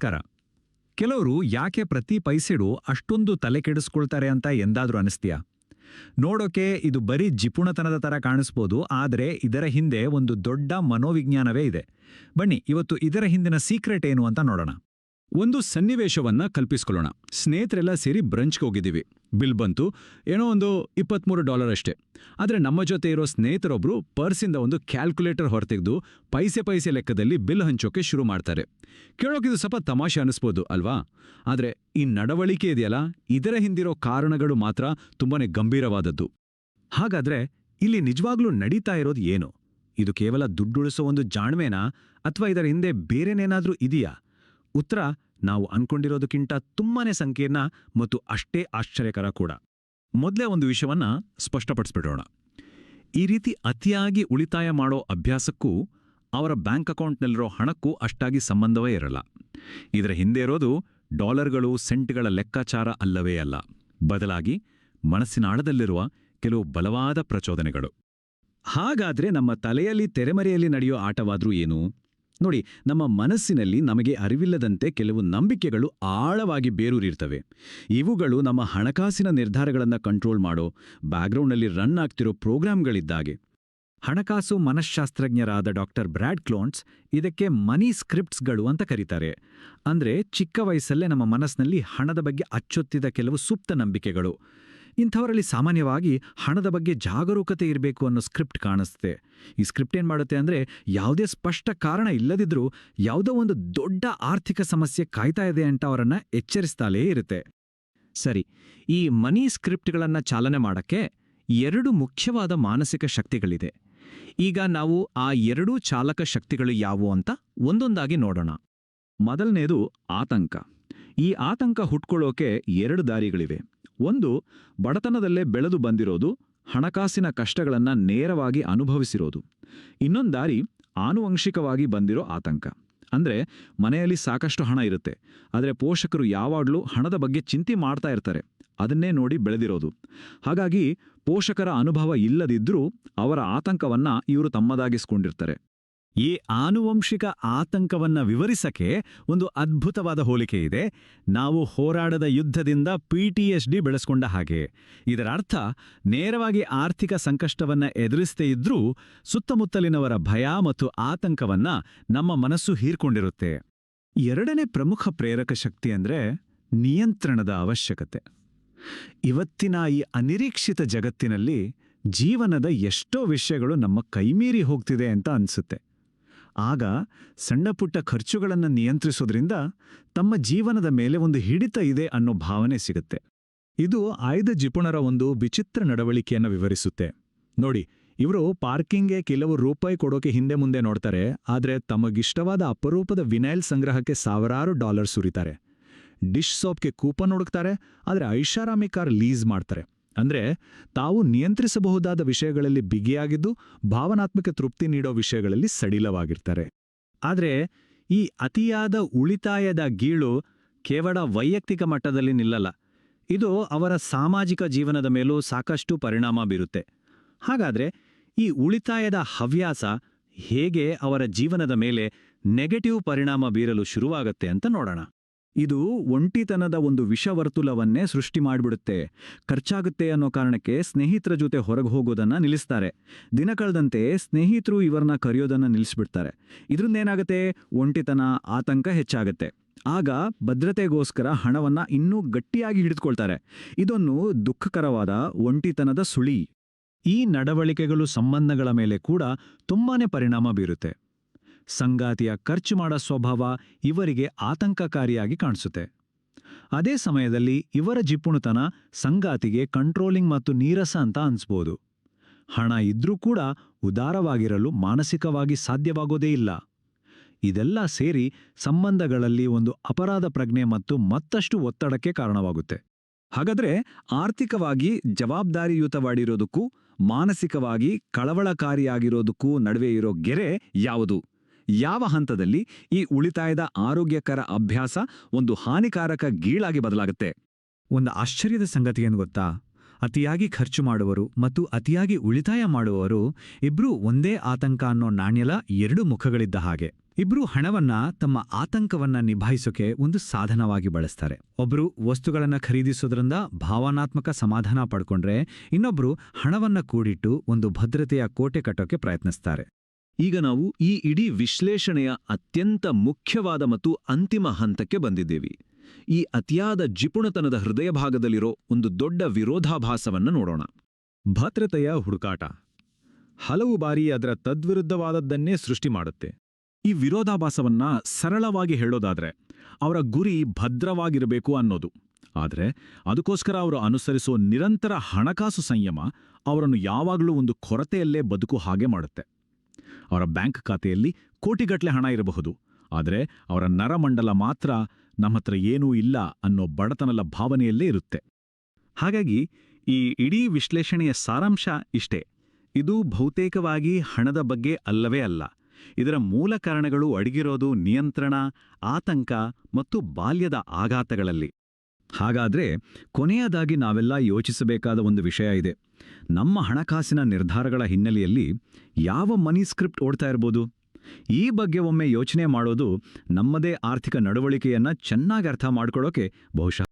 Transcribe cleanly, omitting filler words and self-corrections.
ನಮಸ್ಕಾರ. ಕೆಲವರು ಯಾಕೆ ಪ್ರತಿ ಪೈಸೆಡು ಅಷ್ಟೊಂದು ತಲೆ ಕೆಡಿಸ್ಕೊಳ್ತಾರೆ ಅಂತ ಎಂದಾದ್ರೂ ಅನಿಸ್ತೀಯಾ? ನೋಡೋಕೆ ಇದು ಬರೀ ಜಿಪುಣತನದ ತರ ಕಾಣಿಸ್ಬೋದು, ಆದರೆ ಇದರ ಹಿಂದೆ ಒಂದು ದೊಡ್ಡ ಮನೋವಿಜ್ಞಾನವೇ ಇದೆ. ಬನ್ನಿ ಇವತ್ತು ಇದರ ಹಿಂದಿನ ಸೀಕ್ರೆಟ್ ಏನು ಅಂತ ನೋಡೋಣ. ಒಂದು ಸನ್ನಿವೇಶವನ್ನ ಕಲ್ಪಿಸ್ಕೊಳ್ಳೋಣ. ಸ್ನೇಹಿತರೆಲ್ಲ ಸೇರಿ ಬ್ರಂಚ್ಗೆ ಹೋಗಿದ್ದೀವಿ. ಬಿಲ್ ಬಂತು, ಏನೋ ಒಂದು $23 ಅಷ್ಟೇ. ಆದರೆ ನಮ್ಮ ಜೊತೆ ಇರೋ ಸ್ನೇಹಿತರೊಬ್ರು ಪರ್ಸಿಂದ ಒಂದು ಕ್ಯಾಲ್ಕುಲೇಟರ್ ಹೊರತೆಗೆದು ಪೈಸೆ ಲೆಕ್ಕದಲ್ಲಿ ಬಿಲ್ ಹಂಚೋಕೆ ಶುರು ಮಾಡ್ತಾರೆ. ಕೇಳೋಕಿದು ಸ್ವಲ್ಪ ತಮಾಷೆ ಅನಿಸ್ಬೋದು ಅಲ್ವಾ? ಆದರೆ ಈ ನಡವಳಿಕೆ ಇದೆಯಲ್ಲ, ಇದರ ಹಿಂದಿರೋ ಕಾರಣಗಳು ಮಾತ್ರ ತುಂಬಾನೇ ಗಂಭೀರವಾದದ್ದು. ಹಾಗಾದ್ರೆ ಇಲ್ಲಿ ನಿಜವಾಗ್ಲೂ ನಡೀತಾ ಇರೋದು ಏನು? ಇದು ಕೇವಲ ದುಡ್ಡುಳಿಸೋ ಒಂದು ಜಾಣ್ಮೆನಾ, ಅಥವಾ ಇದರ ಹಿಂದೆ ಬೇರೆನೇನಾದ್ರೂ ಇದೆಯಾ? ಉತ್ತರ ನಾವು ಅನ್ಕೊಂಡಿರೋದಕ್ಕಿಂತ ತುಂಬಾನೇ ಸಂಕೀರ್ಣ ಮತ್ತು ಅಷ್ಟೇ ಆಶ್ಚರ್ಯಕರ ಕೂಡ. ಮೊದಲೇ ಒಂದು ವಿಷಯವನ್ನ ಸ್ಪಷ್ಟಪಡಿಸ್ಬಿಡೋಣ. ಈ ರೀತಿ ಅತಿಯಾಗಿ ಉಳಿತಾಯ ಮಾಡೋ ಅಭ್ಯಾಸಕ್ಕೂ ಅವರ ಬ್ಯಾಂಕ್ ಅಕೌಂಟ್ನಲ್ಲಿರೋ ಹಣಕ್ಕೂ ಅಷ್ಟಾಗಿ ಸಂಬಂಧವೇ ಇರಲ್ಲ. ಇದರ ಹಿಂದೆ ಇರೋದು ಡಾಲರ್ಗಳು, ಸೆಂಟ್ಗಳ ಲೆಕ್ಕಾಚಾರ ಅಲ್ಲವೇ ಅಲ್ಲ. ಬದಲಾಗಿ ಮನಸ್ಸಿನ ಆಳದಲ್ಲಿರುವ ಕೆಲವು ಬಲವಾದ ಪ್ರಚೋದನೆಗಳು. ಹಾಗಾದ್ರೆ ನಮ್ಮ ತಲೆಯಲ್ಲಿ ತೆರೆಮರೆಯಲ್ಲಿ ನಡೆಯೋ ಆಟವಾದ್ರೂ ಏನು? ನೋಡಿ, ನಮ್ಮ ಮನಸ್ಸಿನಲ್ಲಿ ನಮಗೆ ಅರಿವಿಲ್ಲದಂತೆ ಕೆಲವು ನಂಬಿಕೆಗಳು ಆಳವಾಗಿ ಬೇರೂರಿರ್ತವೆ. ಇವುಗಳು ನಮ್ಮ ಹಣಕಾಸಿನ ನಿರ್ಧಾರಗಳನ್ನು ಕಂಟ್ರೋಲ್ ಮಾಡೋ ಬ್ಯಾಕ್ಗ್ರೌಂಡ್ನಲ್ಲಿ ರನ್ ಆಗ್ತಿರೋ ಪ್ರೋಗ್ರಾಂಗಳಿದ್ದಾಗೆ. ಹಣಕಾಸು ಮನಃಶಾಸ್ತ್ರಜ್ಞರಾದ ಡಾಕ್ಟರ್ ಬ್ರ್ಯಾಡ್ ಕ್ಲೋಂಟ್ಸ್ ಇದಕ್ಕೆ ಮನಿ ಸ್ಕ್ರಿಪ್ಟ್ಸ್ಗಳು ಅಂತ ಕರೀತಾರೆ. ಅಂದ್ರೆ ಚಿಕ್ಕ ವಯಸ್ಸಲ್ಲೇ ನಮ್ಮ ಮನಸ್ಸಿನಲ್ಲಿ ಹಣದ ಬಗ್ಗೆ ಅಚ್ಚೊತ್ತಿದ ಕೆಲವು ಸುಪ್ತ ನಂಬಿಕೆಗಳು. ಇಂಥವರಲ್ಲಿ ಸಾಮಾನ್ಯವಾಗಿ ಹಣದ ಬಗ್ಗೆ ಜಾಗರೂಕತೆ ಇರಬೇಕು ಅನ್ನೋ ಸ್ಕ್ರಿಪ್ಟ್ ಕಾಣಿಸುತ್ತೆ. ಈ ಸ್ಕ್ರಿಪ್ಟ್ ಏನ್ ಮಾಡುತ್ತೆ ಅಂದ್ರೆ, ಯಾವುದೇ ಸ್ಪಷ್ಟ ಕಾರಣ ಇಲ್ಲದಿದ್ರೂ ಯಾವುದೋ ಒಂದು ದೊಡ್ಡ ಆರ್ಥಿಕ ಸಮಸ್ಯೆ ಕಾಯ್ತಾ ಇದೆ ಅಂತ ಅವರನ್ನ ಎಚ್ಚರಿಸ್ತಾಲೇ ಇರುತ್ತೆ. ಸರಿ, ಈ ಮನಿ ಸ್ಕ್ರಿಪ್ಟ್ಗಳನ್ನ ಚಾಲನೆ ಮಾಡಕ್ಕೆ 2 ಮುಖ್ಯವಾದ ಮಾನಸಿಕ ಶಕ್ತಿಗಳಿದೆ. ಈಗ ನಾವು ಆ 2 ಚಾಲಕ ಶಕ್ತಿಗಳು ಯಾವುವು ಅಂತ ಒಂದೊಂದಾಗಿ ನೋಡೋಣ. ಮೊದಲನೇದು ಆತಂಕ. ಈ ಆತಂಕ ಹುಟ್ಕೊಳ್ಳೋಕೆ 2 ದಾರಿಗಳಿವೆ. ಒಂದು, ಬಡತನದಲ್ಲೇ ಬೆಳೆದು ಬಂದಿರೋದು, ಹಣಕಾಸಿನ ಕಷ್ಟಗಳನ್ನು ನೇರವಾಗಿ ಅನುಭವಿಸಿರೋದು. ಇನ್ನೊಂದು ದಾರಿ, ಆನುವಂಶಿಕವಾಗಿ ಬಂದಿರೋ ಆತಂಕ. ಅಂದ್ರೆ ಮನೆಯಲ್ಲಿ ಸಾಕಷ್ಟು ಹಣ ಇರುತ್ತೆ, ಆದರೆ ಪೋಷಕರು ಯಾವಾಗಲೂ ಹಣದ ಬಗ್ಗೆ ಚಿಂತೆ ಮಾಡ್ತಾ ಇರ್ತಾರೆ, ಅದನ್ನೇ ನೋಡಿ ಬೆಳೆದಿರೋದು. ಹಾಗಾಗಿ ಪೋಷಕರ ಅನುಭವ ಇಲ್ಲದಿದ್ರೂ ಅವರ ಆತಂಕವನ್ನ ಇವರು ತಮ್ಮದಾಗಿಸ್ಕೊಂಡಿರ್ತಾರೆ. ಈ ಆನುವಂಶಿಕ ಆತಂಕವನ್ನ ವಿವರಿಸಕ್ಕೆ ಒಂದು ಅದ್ಭುತವಾದ ಹೋಲಿಕೆ ಇದೆ. ನಾವು ಹೋರಾಡದ ಯುದ್ಧದಿಂದ PTSD ಬೆಳೆಸ್ಕೊಂಡ ಹಾಗೆ. ಇದರ ಅರ್ಥ, ನೇರವಾಗಿ ಆರ್ಥಿಕ ಸಂಕಷ್ಟವನ್ನ ಎದುರಿಸದೇ ಇದ್ರೂ ಸುತ್ತಮುತ್ತಲಿನವರ ಭಯ ಮತ್ತು ಆತಂಕವನ್ನ ನಮ್ಮ ಮನಸ್ಸು ಹೀರ್ಕೊಂಡಿರುತ್ತೆ. 2ನೇ ಪ್ರಮುಖ ಪ್ರೇರಕ ಶಕ್ತಿ ಅಂದ್ರೆ ನಿಯಂತ್ರಣದ ಅವಶ್ಯಕತೆ. ಇವತ್ತಿನ ಈ ಅನಿರೀಕ್ಷಿತ ಜಗತ್ತಿನಲ್ಲಿ ಜೀವನದ ಎಷ್ಟೋ ವಿಷಯಗಳು ನಮ್ಮ ಕೈಮೀರಿ ಹೋಗ್ತಿದೆ ಅಂತ ಅನ್ಸುತ್ತೆ. ಆಗ ಸಣ್ಣಪುಟ್ಟ ಖರ್ಚುಗಳನ್ನು ನಿಯಂತ್ರಿಸೋದ್ರಿಂದ ತಮ್ಮ ಜೀವನದ ಮೇಲೆ ಒಂದು ಹಿಡಿತ ಇದೆ ಅನ್ನೋ ಭಾವನೆ ಸಿಗುತ್ತೆ. ಇದು ಆಯ್ದ ಜಿಪುಣರ ಒಂದು ವಿಚಿತ್ರ ನಡವಳಿಕೆಯನ್ನು ವಿವರಿಸುತ್ತೆ. ನೋಡಿ, ಇವರು ಪಾರ್ಕಿಂಗ್ಗೆ ಕೆಲವು ರೂಪಾಯಿ ಕೊಡೋಕೆ ಹಿಂದೆ ಮುಂದೆ ನೋಡ್ತಾರೆ, ಆದರೆ ತಮಗಿಷ್ಟವಾದ ಅಪರೂಪದ ವಿನೈಲ್ ಸಂಗ್ರಹಕ್ಕೆ ಸಾವಿರಾರು ಡಾಲರ್ ಸುರಿತಾರೆ. ಡಿಶ್ ಸೋಪ್ಗೆ ಕೂಪನ್ ಹುಡುಕ್ತಾರೆ, ಆದರೆ ಐಷಾರಾಮಿ ಕಾರ್ ಲೀಸ್ ಮಾಡ್ತಾರೆ. ಅಂದ್ರೆ ತಾವು ನಿಯಂತ್ರಿಸಬಹುದಾದ ವಿಷಯಗಳಲ್ಲಿ ಬಿಗಿಯಾಗಿದ್ದು, ಭಾವನಾತ್ಮಕ ತೃಪ್ತಿ ನೀಡೋ ವಿಷಯಗಳಲ್ಲಿ ಸಡಿಲವಾಗಿರ್ತಾರೆ. ಆದರೆ ಈ ಅತಿಯಾದ ಉಳಿತಾಯದ ಗೀಳು ಕೇವಲ ವೈಯಕ್ತಿಕ ಮಟ್ಟದಲ್ಲಿ ನಿಲ್ಲಲ್ಲ. ಇದು ಅವರ ಸಾಮಾಜಿಕ ಜೀವನದ ಮೇಲೂ ಸಾಕಷ್ಟು ಪರಿಣಾಮ ಬೀರುತ್ತೆ. ಹಾಗಾದ್ರೆ ಈ ಉಳಿತಾಯದ ಹವ್ಯಾಸ ಹೇಗೆ ಅವರ ಜೀವನದ ಮೇಲೆ ನೆಗೆಟಿವ್ ಪರಿಣಾಮ ಬೀರಲು ಶುರುವಾಗತ್ತೆ ಅಂತ ನೋಡೋಣ. ಇದು ಒಂಟಿತನದ ಒಂದು ವಿಷವರ್ತುಲವನ್ನೇ ಸೃಷ್ಟಿ ಮಾಡಿಬಿಡುತ್ತೆ. ಖರ್ಚಾಗುತ್ತೆ ಅನ್ನೋ ಕಾರಣಕ್ಕೆ ಸ್ನೇಹಿತರ ಜೊತೆ ಹೊರಗೆ ಹೋಗೋದನ್ನ ನಿಲ್ಲಿಸ್ತಾರೆ. ದಿನ ಕಳೆದಂತೆ ಸ್ನೇಹಿತರು ಇವರನ್ನ ಕರೆಯೋದನ್ನ ನಿಲ್ಲಿಸ್ಬಿಡ್ತಾರೆ. ಇದರಿಂದೇನಾಗುತ್ತೆ? ಒಂಟಿತನ, ಆತಂಕ ಹೆಚ್ಚಾಗತ್ತೆ. ಆಗ ಭದ್ರತೆಗೋಸ್ಕರ ಹಣವನ್ನ ಇನ್ನೂ ಗಟ್ಟಿಯಾಗಿ ಹಿಡಿದುಕೊಳ್ತಾರೆ. ಇದೊಂದು ದುಃಖಕರವಾದ ಒಂಟಿತನದ ಸುಳಿ. ಈ ನಡವಳಿಕೆಗಳು ಸಂಬಂಧಗಳ ಮೇಲೆ ಕೂಡ ತುಂಬಾನೇ ಪರಿಣಾಮ ಬೀರುತ್ತೆ. ಸಂಗಾತಿಯ ಖರ್ಚು ಮಾಡೋ ಸ್ವಭಾವ ಇವರಿಗೆ ಆತಂಕಕಾರಿಯಾಗಿ ಕಾಣಿಸುತ್ತೆ. ಅದೇ ಸಮಯದಲ್ಲಿ ಇವರ ಜಿಪುಣತನ ಸಂಗಾತಿಗೆ ಕಂಟ್ರೋಲಿಂಗ್ ಮತ್ತು ನೀರಸ ಅಂತ ಅನ್ಸ್ಬೋದು. ಹಣ ಇದ್ರೂ ಕೂಡ ಉದಾರವಾಗಿರಲು ಮಾನಸಿಕವಾಗಿ ಸಾಧ್ಯವಾಗೋದೇ ಇಲ್ಲ. ಇದೆಲ್ಲ ಸೇರಿ ಸಂಬಂಧಗಳಲ್ಲಿ ಒಂದು ಅಪರಾಧ ಪ್ರಜ್ಞೆ ಮತ್ತು ಮತ್ತಷ್ಟು ಒತ್ತಡಕ್ಕೆ ಕಾರಣವಾಗುತ್ತೆ. ಹಾಗಾದ್ರೆ ಆರ್ಥಿಕವಾಗಿ ಜವಾಬ್ದಾರಿಯುತವಾಗಿರೋದಕ್ಕೂ ಮಾನಸಿಕವಾಗಿ ಕಳವಳಕಾರಿಯಾಗಿರೋದಕ್ಕೂ ನಡುವೆ ಇರೋ ಗೆರೆ ಯಾವುದು? ಯಾವ ಹಂತದಲ್ಲಿ ಈ ಉಳಿತಾಯದ ಆರೋಗ್ಯಕರ ಅಭ್ಯಾಸ ಒಂದು ಹಾನಿಕಾರಕ ಗೀಳಾಗಿ ಬದಲಾಗುತ್ತೆ? ಒಂದು ಆಶ್ಚರ್ಯದ ಸಂಗತಿ ಏನು ಗೊತ್ತಾ? ಅತಿಯಾಗಿ ಖರ್ಚು ಮಾಡುವರು ಮತ್ತು ಅತಿಯಾಗಿ ಉಳಿತಾಯ ಮಾಡುವವರು ಇಬ್ರೂ ಒಂದೇ ಆತಂಕ ಅನ್ನೋ ನಾಣ್ಯಲ 2 ಮುಖಗಳಿದ್ದ ಹಾಗೆ. ಇಬ್ರು ಹಣವನ್ನ ತಮ್ಮ ಆತಂಕವನ್ನ ನಿಭಾಯಿಸೋಕೆ ಒಂದು ಸಾಧನವಾಗಿ ಬಳಸ್ತಾರೆ. ಒಬ್ರು ವಸ್ತುಗಳನ್ನ ಖರೀದಿಸೋದ್ರಿಂದ ಭಾವನಾತ್ಮಕ ಸಮಾಧಾನ ಪಡ್ಕೊಂಡ್ರೆ, ಇನ್ನೊಬ್ರು ಹಣವನ್ನ ಕೂಡಿಟ್ಟು ಒಂದು ಭದ್ರತೆಯ ಕೋಟೆ ಕಟ್ಟೋಕೆ ಪ್ರಯತ್ನಿಸ್ತಾರೆ. ಈಗ ನಾವು ಈ ಇಡೀ ವಿಶ್ಲೇಷಣೆಯ ಅತ್ಯಂತ ಮುಖ್ಯವಾದ ಮತ್ತು ಅಂತಿಮ ಹಂತಕ್ಕೆ ಬಂದಿದ್ದೇವೆ. ಈ ಅತಿಯಾದ ಜಿಪುಣತನದ ಹೃದಯ ಭಾಗದಲ್ಲಿರೋ ಒಂದು ದೊಡ್ಡ ವಿರೋಧಾಭಾಸವನ್ನ ನೋಡೋಣ. ಭದ್ರತೆಯ ಹುಡುಕಾಟ ಹಲವು ಬಾರಿ ಅದರ ತದ್ವಿರುದ್ಧವಾದದ್ದನ್ನೇ ಸೃಷ್ಟಿ ಮಾಡುತ್ತೆ. ಈ ವಿರೋಧಾಭಾಸವನ್ನ ಸರಳವಾಗಿ ಹೇಳೋದಾದ್ರೆ, ಅವರ ಗುರಿ ಭದ್ರವಾಗಿರಬೇಕು ಅನ್ನೋದು. ಆದರೆ ಅದಕ್ಕೋಸ್ಕರ ಅವರು ಅನುಸರಿಸೋ ನಿರಂತರ ಹಣಕಾಸು ಸಂಯಮ ಅವರನ್ನು ಯಾವಾಗಲೂ ಒಂದು ಕೊರತೆಯಲ್ಲೇ ಬದುಕು ಹಾಗೆ ಮಾಡುತ್ತೆ. ಅವರ ಬ್ಯಾಂಕ್ ಖಾತೆಯಲ್ಲಿ ಕೋಟಿಗಟ್ಟಲೆ ಹಣ ಇರಬಹುದು, ಆದರೆ ಅವರ ನರಮಂಡಲ ಮಾತ್ರ ನಮ್ಮತ್ರ ಏನೂ ಇಲ್ಲ ಅನ್ನೋ ಬಡತನದ ಭಾವನೆಯಲ್ಲೇ ಇರುತ್ತೆ. ಹಾಗಾಗಿ ಈ ಇಡೀ ವಿಶ್ಲೇಷಣೆಯ ಸಾರಾಂಶ ಇಷ್ಟೇ: ಇದು ಬಹುತೇಕವಾಗಿ ಹಣದ ಬಗ್ಗೆ ಅಲ್ಲವೇ ಅಲ್ಲ. ಇದರ ಮೂಲ ಕಾರಣಗಳು ಅಡಗಿರೋದು ನಿಯಂತ್ರಣ, ಆತಂಕ ಮತ್ತು ಬಾಲ್ಯದ ಆಘಾತಗಳಲ್ಲಿ. ಹಾಗಾದ್ರೆ ಕೊನೆಯದಾಗಿ ನಾವೆಲ್ಲ ಯೋಚಿಸಬೇಕಾದ ಒಂದು ವಿಷಯ ಇದೆ. ನಮ್ಮ ಹಣಕಾಸಿನ ನಿರ್ಧಾರಗಳ ಹಿನ್ನೆಲೆಯಲ್ಲಿ ಯಾವ ಮನಿ ಸ್ಕ್ರಿಪ್ಟ್ ಓಡ್ತಾ ಇರ್ಬೋದು? ಈ ಬಗ್ಗೆ ಒಮ್ಮೆ ಯೋಚನೆ ಮಾಡೋದು ನಮ್ಮದೇ ಆರ್ಥಿಕ ನಡವಳಿಕೆಯನ್ನ ಚೆನ್ನಾಗಿ ಅರ್ಥ ಮಾಡ್ಕೊಳ್ಳೋಕೆ ಬಹುಶಃ